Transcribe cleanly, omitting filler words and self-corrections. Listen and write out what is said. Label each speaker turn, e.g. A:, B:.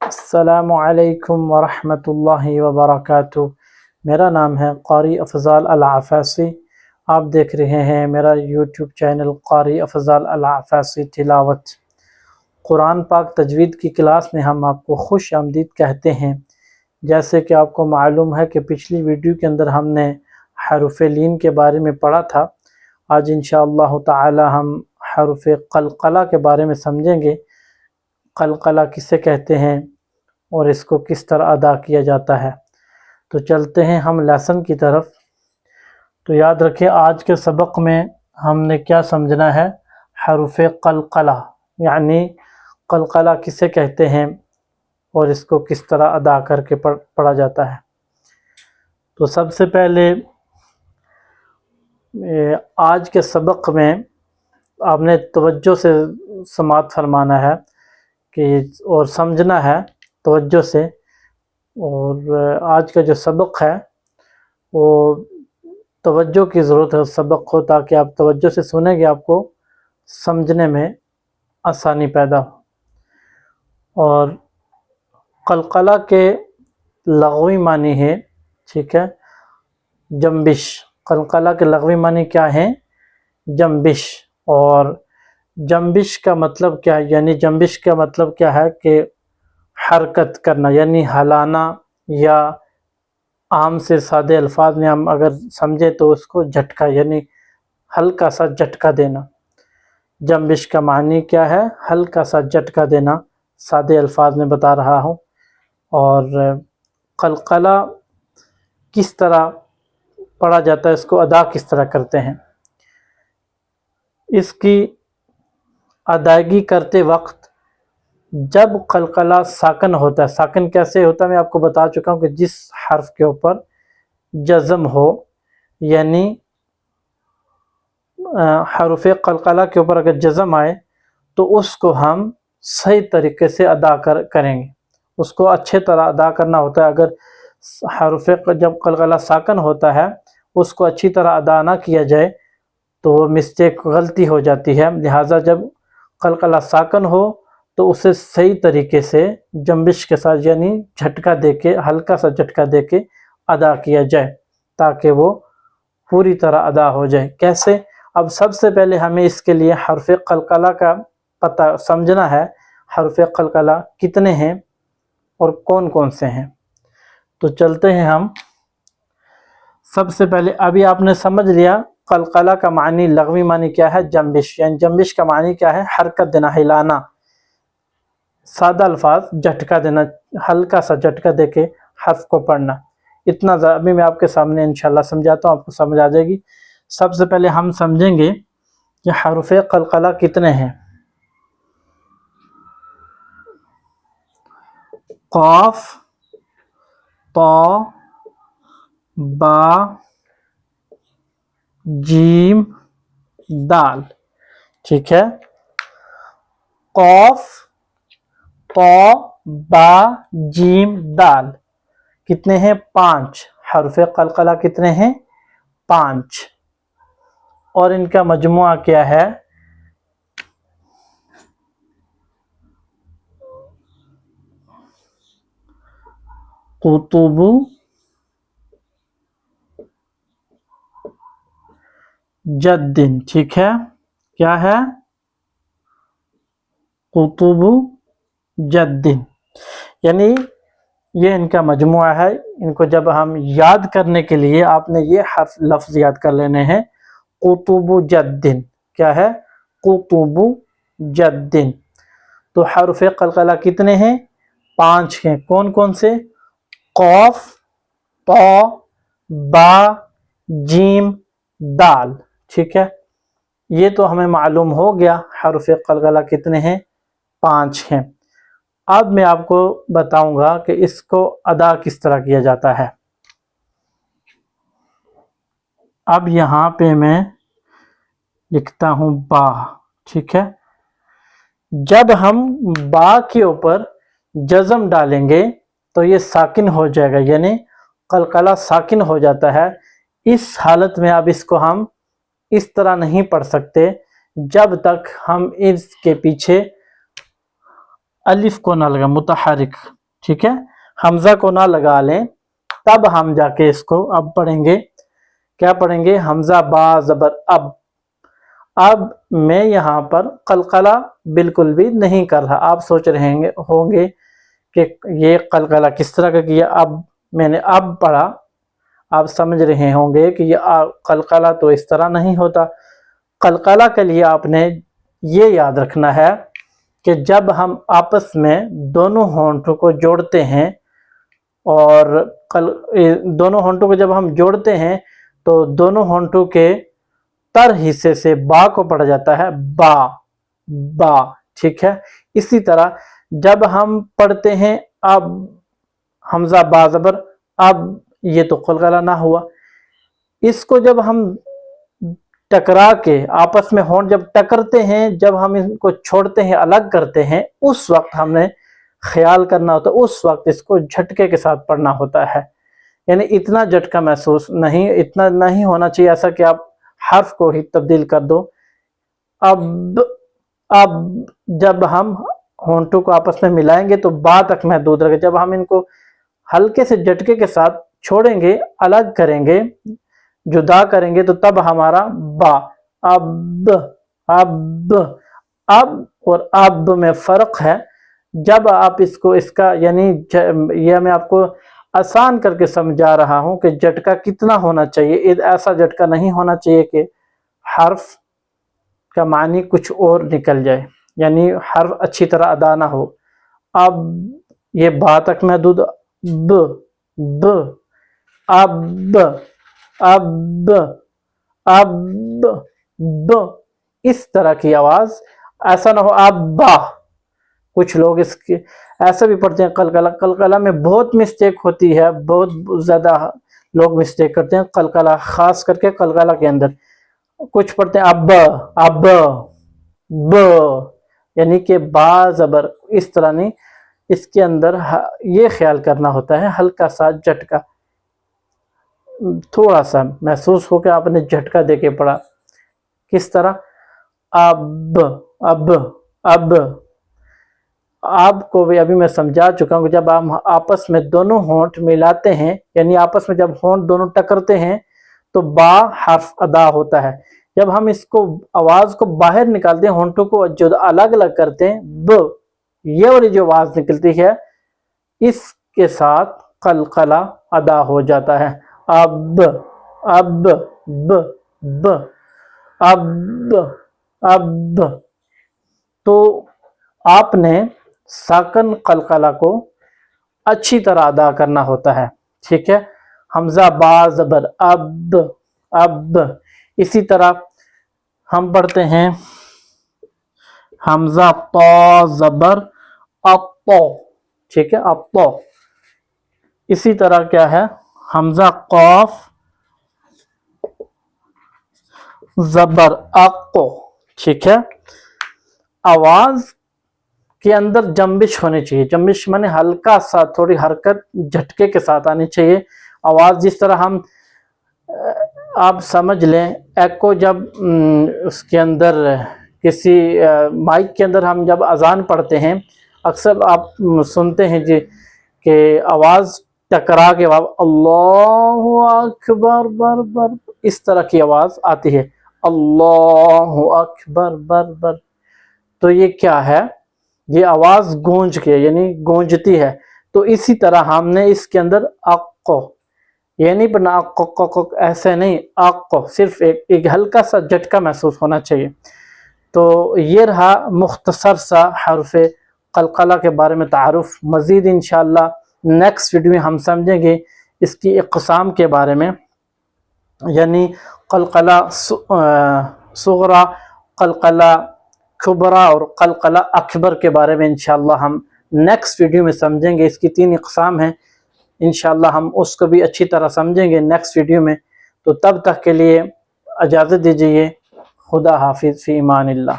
A: السلام علیکم ورحمۃ اللہ وبرکاتہ۔ میرا نام ہے قاری افضال العفاسی۔ آپ دیکھ رہے ہیں میرا یوٹیوب چینل قاری افضال العفاسی تلاوت۔ قرآن پاک تجوید کی کلاس میں ہم آپ کو خوش آمدید کہتے ہیں۔ جیسے کہ آپ کو معلوم ہے کہ پچھلی ویڈیو کے اندر ہم نے حروف لین کے بارے میں پڑھا تھا۔ آج انشاءاللہ تعالی ہم حروف قلقلہ کے بارے میں سمجھیں گے۔ قلقلہ کسے کہتے ہیں اور اس کو کس طرح ادا کیا جاتا ہے۔ تو چلتے ہیں ہم لیسن کی طرف۔ تو یاد رکھیں آج کے سبق میں ہم نے کیا سمجھنا ہے، حروف قلقلہ، یعنی قلقلہ کسے کہتے ہیں اور اس کو کس طرح ادا کر کے پڑھا جاتا ہے۔ تو سب سے پہلے آج کے سبق میں آپ نے توجہ سے سماعت فرمانا ہے کہ اور سمجھنا ہے توجہ سے۔ اور آج کا جو سبق ہے وہ توجہ کی ضرورت ہے سبق ہو، تاکہ آپ توجہ سے سنیں گے آپ کو سمجھنے میں آسانی پیدا ہو۔ اور قلقلہ کے لغوی معنی ہے، ٹھیک ہے، جنبش۔ قلقلہ کے لغوی معنی کیا ہیں؟ جنبش۔ اور جنبش کا مطلب کیا ہے؟ یعنی جنبش کا مطلب کیا ہے کہ حرکت کرنا، یعنی ہلانا، یا عام سے سادے الفاظ میں ہم اگر سمجھے تو اس کو جھٹکا، یعنی ہلکا سا جھٹکا دینا۔ جنبش کا معنی کیا ہے؟ ہلکا سا جھٹکا دینا، سادے الفاظ میں بتا رہا ہوں۔ اور قلقلہ کس طرح پڑھا جاتا ہے، اس کو ادا کس طرح کرتے ہیں؟ اس کی ادائیگی کرتے وقت جب قلقلہ ساکن ہوتا ہے، ساکن کیسے ہوتا ہے میں آپ کو بتا چکا ہوں کہ جس حرف کے اوپر جزم ہو، یعنی حروف قلقلہ کے اوپر اگر جزم آئے تو اس کو ہم صحیح طریقے سے ادا کریں گے، اس کو اچھے طرح ادا کرنا ہوتا ہے۔ اگر حروف جب قلقلہ ساکن ہوتا ہے اس کو اچھی طرح ادا نہ کیا جائے تو وہ مسٹیک، غلطی ہو جاتی ہے۔ لہٰذا جب قلقلہ ساکن ہو تو اسے صحیح طریقے سے جنبش کے ساتھ، یعنی جھٹکا دے کے، ہلکا سا جھٹکا دے کے ادا کیا جائے تاکہ وہ پوری طرح ادا ہو جائے۔ کیسے؟ اب سب سے پہلے ہمیں اس کے لیے حرف قلقلہ کا پتہ سمجھنا ہے، حرف قلقلہ کتنے ہیں اور کون کون سے ہیں۔ تو چلتے ہیں ہم۔ سب سے پہلے ابھی آپ نے سمجھ لیا قلقلہ کا معنی، لغوی معنی کیا ہے؟ جنبش، یعنی جنبش کا معنی کیا ہے؟ حرکت دینا، ہلانا، سادہ الفاظ جھٹکا دینا، ہلکا سا جھٹکا دے کے حرف کو پڑھنا۔ اتنا ابھی میں آپ کے سامنے انشاءاللہ سمجھاتا ہوں، آپ کو سمجھ آ جائے گی۔ سب سے پہلے ہم سمجھیں گے کہ حروف قلقلہ کتنے ہیں۔ قاف، طا، با، جیم، دال، ٹھیک ہے۔ قاف، طا، با، جیم، دال کتنے ہیں؟ 5 حروف قلقلہ کتنے ہیں؟ 5۔ اور ان کا مجموعہ کیا ہے؟ قطب جد، ٹھیک ہے۔ کیا ہے؟ قطب جد، یعنی یہ ان کا مجموعہ ہے۔ ان کو جب ہم یاد کرنے کے لیے آپ نے یہ لفظ یاد کر لینے ہیں، قطب جد۔ کیا ہے؟ قطب جد۔ تو حروف قلقلہ کتنے ہیں؟ 5 ہیں۔ کون کون سے؟ قاف، طا، با، جیم، دال، ٹھیک ہے۔ یہ تو ہمیں معلوم ہو گیا حروف قلقلہ کتنے ہیں؟ 5 ہیں۔ اب میں آپ کو بتاؤں گا کہ اس کو ادا کس طرح کیا جاتا ہے۔ اب یہاں پہ میں لکھتا ہوں با، ٹھیک ہے۔ جب ہم با کے اوپر جزم ڈالیں گے تو یہ ساکن ہو جائے گا، یعنی قلقلہ ساکن ہو جاتا ہے۔ اس حالت میں اب اس کو ہم اس طرح نہیں پڑھ سکتے جب تک ہم اس کے پیچھے الف کو نہ لگا، متحرک ٹھیک ہے، حمزہ کو نہ لگا لیں، تب ہم جا کے اس کو اب پڑھیں گے. کیا پڑھیں گے؟ حمزہ با زبر اب. اب میں یہاں پر قلقلہ بالکل بھی نہیں کر رہا. آپ سوچ رہے ہوں گے کہ یہ قلقلہ کس طرح کا کیا. اب میں نے اب پڑھا، آپ سمجھ رہے ہوں گے کہ یہ قلقلہ تو اس طرح نہیں ہوتا. قلقلہ کے لیے آپ نے یہ یاد رکھنا ہے کہ جب ہم آپس میں دونوں ہونٹوں کو جوڑتے ہیں، اور دونوں ہونٹوں کو جب ہم جوڑتے ہیں تو دونوں ہونٹوں کے تر حصے سے با کو پڑھا جاتا ہے با با. ٹھیک ہے، اسی طرح جب ہم پڑھتے ہیں اب حمزہ با زبر اب، یہ تو قلقلہ نہ ہوا. اس کو جب ہم ٹکرا کے آپس میں ہونٹ جب ٹکرتے ہیں، جب ہم ان کو چھوڑتے ہیں، الگ کرتے ہیں، اس وقت ہم نے خیال کرنا ہوتا ہے، اس وقت اس کو جھٹکے کے ساتھ پڑھنا ہوتا ہے. یعنی اتنا جھٹکا محسوس نہیں، اتنا نہیں ہونا چاہیے ایسا کہ آپ حرف کو ہی تبدیل کر دو. اب جب ہم ہونٹوں کو آپس میں ملائیں گے تو با تک محدود رہے گا. جب ہم ان کو ہلکے سے جھٹکے کے ساتھ چھوڑیں گے، الگ کریں گے، جدا کریں گے، تو تب ہمارا با. اب اب اب اور اب میں فرق ہے. جب آپ اس کا یعنی یہ میں آپ کو آسان کر کے سمجھا رہا ہوں کہ جھٹکا کتنا ہونا چاہیے. ایسا جھٹکا نہیں ہونا چاہیے کہ حرف کا معنی کچھ اور نکل جائے، یعنی حرف اچھی طرح ادا نہ ہو. اب یہ با تک محدود، ب ب اب اب اب ب، اس طرح کی آواز. ایسا نہ ہو اب با. کچھ لوگ اس کے ایسا بھی پڑھتے ہیں قلقلہ. قلقلہ میں بہت مسٹیک ہوتی ہے، بہت زیادہ لوگ مسٹیک کرتے ہیں قلقلہ، خاص کر کے قلقلہ کے اندر. کچھ پڑھتے ہیں اب اب ب، یعنی کہ با زبر اس طرح نہیں. اس کے اندر یہ خیال کرنا ہوتا ہے ہلکا سا جھٹکا، تھوڑا سا محسوس ہو کہ آپ نے جھٹکا دے کے پڑھا. کس طرح؟ اب اب اب. آپ کو بھی ابھی میں سمجھا چکا ہوں کہ جب ہم آپس میں دونوں ہونٹ ملاتے ہیں، یعنی آپس میں جب ہونٹ دونوں ٹکرتے ہیں تو با حرف ادا ہوتا ہے. جب ہم اس کو آواز کو باہر نکالتے ہیں، ہونٹوں کو جو الگ الگ کرتے ہیں، ب، یہ والی جو آواز نکلتی ہے، اس کے ساتھ قلقلہ ادا ہو جاتا ہے. اب اب ب ب اب اب. تو آپ نے ساکن قلقلہ کو اچھی طرح ادا کرنا ہوتا ہے. ٹھیک ہے، حمزہ با زبر اب اب. اسی طرح ہم پڑھتے ہیں حمزہ طا زبر اطا. ٹھیک ہے، اطا. اسی طرح کیا ہے؟ حمزہ قاف زبر اقو. ٹھیک ہے، آواز کے اندر جنبش ہونی چاہیے. جنبش مانے ہلکا سا تھوڑی حرکت جھٹکے کے ساتھ آنی چاہیے. آواز جس طرح ہم آپ سمجھ لیں ایکو، جب اس کے اندر کسی مائک کے اندر ہم جب اذان پڑھتے ہیں، اکثر آپ سنتے ہیں جی کہ آواز ٹکرا کے اللہ اکبر بر بر، اس طرح کی آواز آتی ہے، اللہ اکبر بر بر. تو یہ کیا ہے؟ یہ آواز گونج کے یعنی گونجتی ہے. تو اسی طرح ہم نے اس کے اندر اقو، یہ نہیں پڑھنا ایسے نہیں، اقو صرف ایک ہلکا سا جھٹکا محسوس ہونا چاہیے. تو یہ رہا مختصر سا حرف قلقلہ کے بارے میں تعارف. مزید انشاءاللہ نیکسٹ ویڈیو میں ہم سمجھیں گے اس کی اقسام کے بارے میں، یعنی قلقلہ صغرا، قلقلہ کبرا اور قلقلہ اکبر کے بارے میں انشاءاللہ ہم نیکسٹ ویڈیو میں سمجھیں گے. اس کی 3 اقسام ہیں، انشاءاللہ ہم اس کو بھی اچھی طرح سمجھیں گے نیکسٹ ویڈیو میں. تو تب تک کے لیے اجازت دیجیے. خدا حافظ، فی امان اللہ.